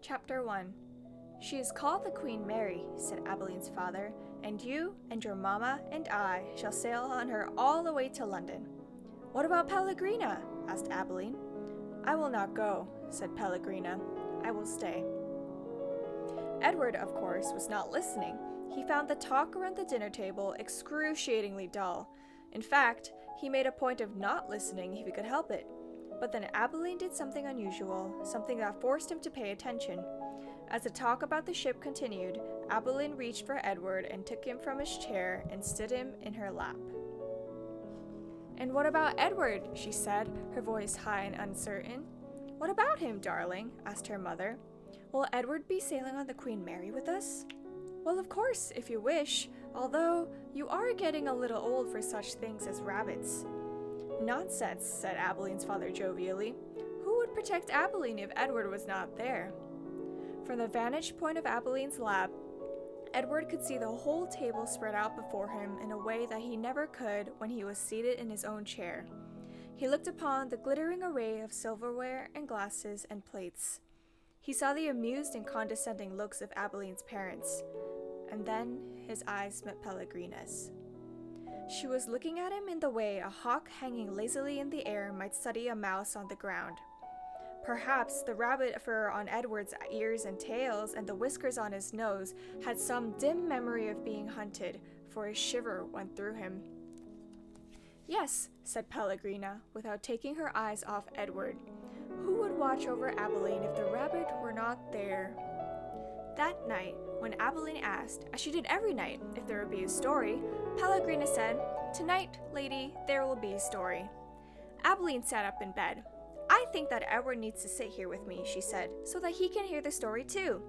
Chapter 1. She is called the Queen Mary, said Abeline's father, and you and your mamma and I shall sail on her all the way to London. What about Pellegrina? Asked Abeline. I will not go, said Pellegrina. I will stay. Edward, of course, was not listening. He found the talk around the dinner table excruciatingly dull. In fact, he made a point of not listening if he could help it. But then Abeline did something unusual, something that forced him to pay attention. As the talk about the ship continued, Abeline reached for Edward and took him from his chair and stood him in her lap. And what about Edward? She said, her voice high and uncertain. What about him, darling? Asked her mother. Will Edward be sailing on the Queen Mary with us? Well, of course, if you wish, although you are getting a little old for such things as rabbits. Nonsense, said Abeline's father jovially. Who would protect Abeline if Edward was not there? From the vantage point of Abeline's lap, Edward could see the whole table spread out before him in a way that he never could when he was seated in his own chair. He looked upon the glittering array of silverware and glasses and plates. He saw the amused and condescending looks of Abeline's parents, and then his eyes met Pellegrina's. She was looking at him in the way a hawk hanging lazily in the air might study a mouse on the ground. Perhaps the rabbit fur on Edward's ears and tails and the whiskers on his nose had some dim memory of being hunted, for a shiver went through him. Yes, said Pellegrina, without taking her eyes off Edward. Who would watch over Abeline if the rabbit were not there? That night, when Abeline asked, as she did every night, if there would be a story, Pellegrina said, Tonight, lady, there will be a story. Abeline sat up in bed. I think that Edward needs to sit here with me, she said, so that he can hear the story too.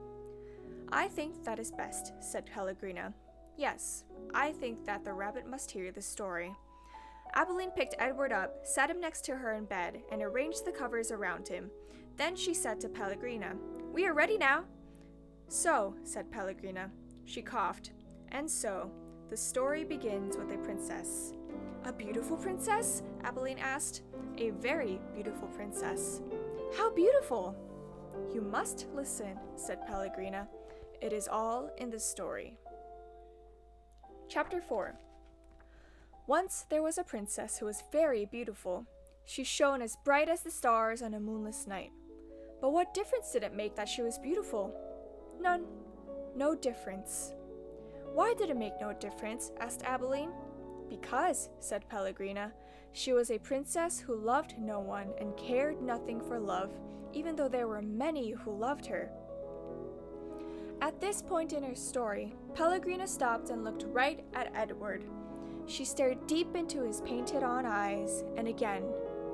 I think that is best, said Pellegrina. Yes, I think that the rabbit must hear the story. Abeline picked Edward up, sat him next to her in bed, and arranged the covers around him. Then she said to Pellegrina, We are ready now. So, said Pellegrina. She coughed. And so, the story begins with a princess. A beautiful princess? Abeline asked. A very beautiful princess. How beautiful! You must listen, said Pellegrina. It is all in the story. Chapter 4. Once there was a princess who was very beautiful. She shone as bright as the stars on a moonless night. But what difference did it make that she was beautiful? None. No difference. Why did it make no difference? Asked Abeline. Because, said Pellegrina, she was a princess who loved no one and cared nothing for love, even though there were many who loved her. At this point in her story, Pellegrina stopped and looked right at Edward. She stared deep into his painted-on eyes, and again,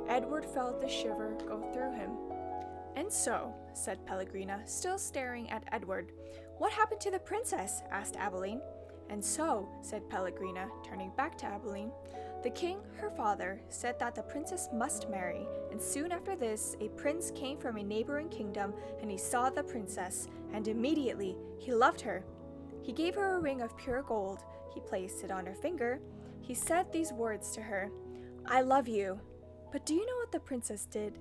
Edward felt the shiver go through him. And so, said Pellegrina, still staring at Edward, what happened to the princess? Asked Abeline. And so, said Pellegrina, turning back to Abeline, the king, her father, said that the princess must marry, and soon after this, a prince came from a neighboring kingdom, and he saw the princess, and immediately he loved her. He gave her a ring of pure gold, he placed it on her finger, he said these words to her, I love you. But do you know what the princess did?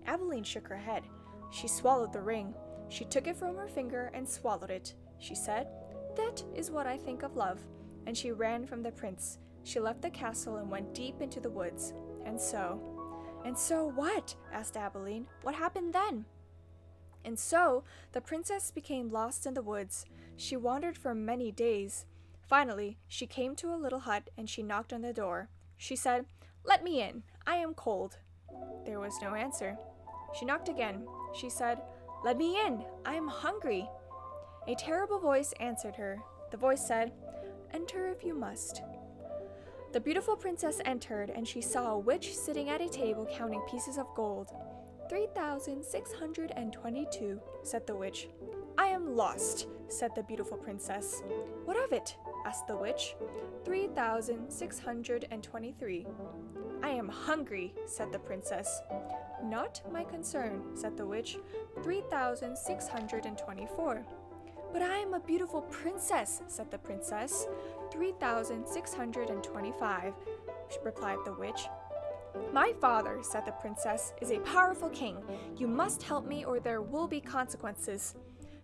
Abeline shook her head. She swallowed the ring. She took it from her finger and swallowed it. She said, That is what I think of love. And she ran from the prince. She left the castle and went deep into the woods. And so what? Asked Abeline. What happened then? And so the princess became lost in the woods. She wandered for many days. Finally, she came to a little hut and she knocked on the door. She said, Let me in. I am cold. There was no answer. She knocked again. She said, Let me in. I am hungry. A terrible voice answered her. The voice said, Enter if you must. The beautiful princess entered, and she saw a witch sitting at a table counting pieces of gold. 3,622, said the witch. I am lost, said the beautiful princess. What of it? Asked the witch. 3,623. I am hungry, said the princess. Not my concern, said the witch. 3,624. But I am a beautiful princess, said the princess. 3,625, replied the witch. My father, said the princess, is a powerful king. You must help me or there will be consequences.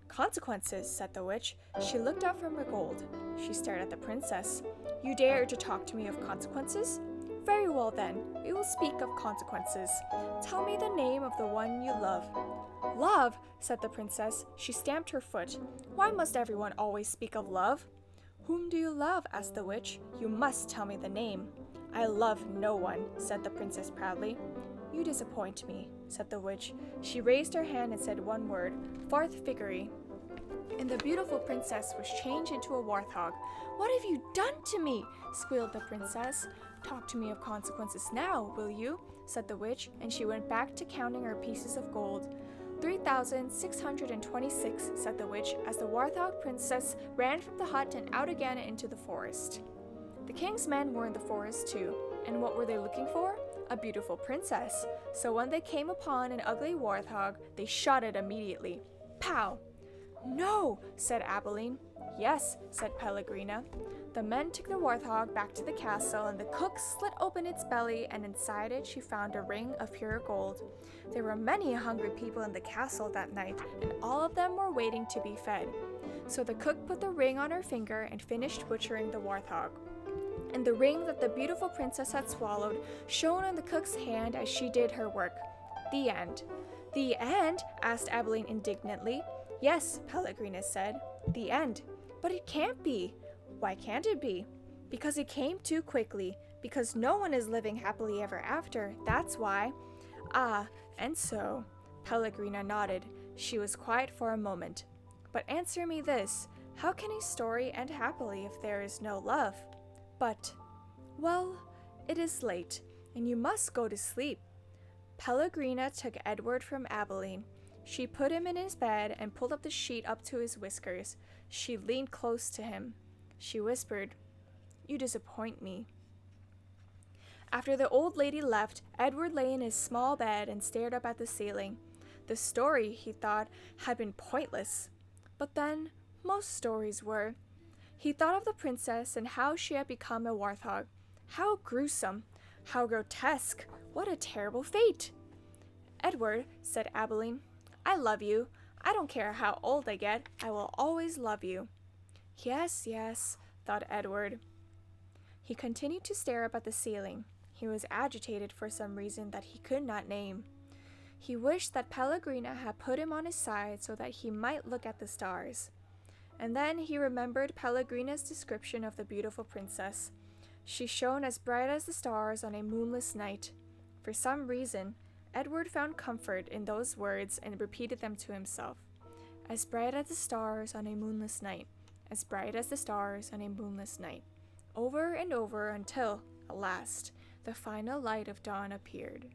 Consequences, said the witch. She looked up from her gold. She stared at the princess. You dare to talk to me of consequences? Very well then, we will speak of consequences. Tell me the name of the one you love. Love, said the princess. She stamped her foot. Why must everyone always speak of love? Whom do you love? Asked the witch. You must tell me the name. I love no one, said the princess proudly. You disappoint me, said the witch. She raised her hand and said one word, Farthfiggery. And the beautiful princess was changed into a warthog. What have you done to me? Squealed the princess. Talk to me of consequences now, will you? Said the witch, and she went back to counting her pieces of gold. 3,626, said the witch, as the warthog princess ran from the hut and out again into the forest. The king's men were in the forest too, and what were they looking for? A beautiful princess. So when they came upon an ugly warthog, they shot it immediately. Pow! No, said Abilene. Yes, said Pellegrina. The men took the warthog back to the castle, and the cook slit open its belly, and inside it she found a ring of pure gold. There were many hungry people in the castle that night, and all of them were waiting to be fed. So the cook put the ring on her finger and finished butchering the warthog. And the ring that the beautiful princess had swallowed shone on the cook's hand as she did her work. The end. The end? Asked Abilene indignantly. Yes, Pellegrina said. The end. But it can't be. Why can't it be? Because it came too quickly. Because no one is living happily ever after. That's why. Ah, and so. Pellegrina nodded. She was quiet for a moment. But answer me this. How can a story end happily if there is no love? But, well, it is late, and you must go to sleep. Pellegrina took Edward from Abilene. She put him in his bed and pulled up the sheet up to his whiskers. She leaned close to him. She whispered, You disappoint me. After the old lady left, Edward lay in his small bed and stared up at the ceiling. The story, he thought, had been pointless. But then, most stories were. He thought of the princess and how she had become a warthog. How gruesome! How grotesque! What a terrible fate! Edward, said Abilene, I love you. I don't care how old I get. I will always love you. Yes, yes, thought Edward. He continued to stare up at the ceiling. He was agitated for some reason that he could not name. He wished that Pellegrina had put him on his side so that he might look at the stars. And then he remembered Pellegrina's description of the beautiful princess. She shone as bright as the stars on a moonless night. For some reason, Edward found comfort in those words and repeated them to himself. As bright as the stars on a moonless night. As bright as the stars on a moonless night. Over and over until, at last, the final light of dawn appeared.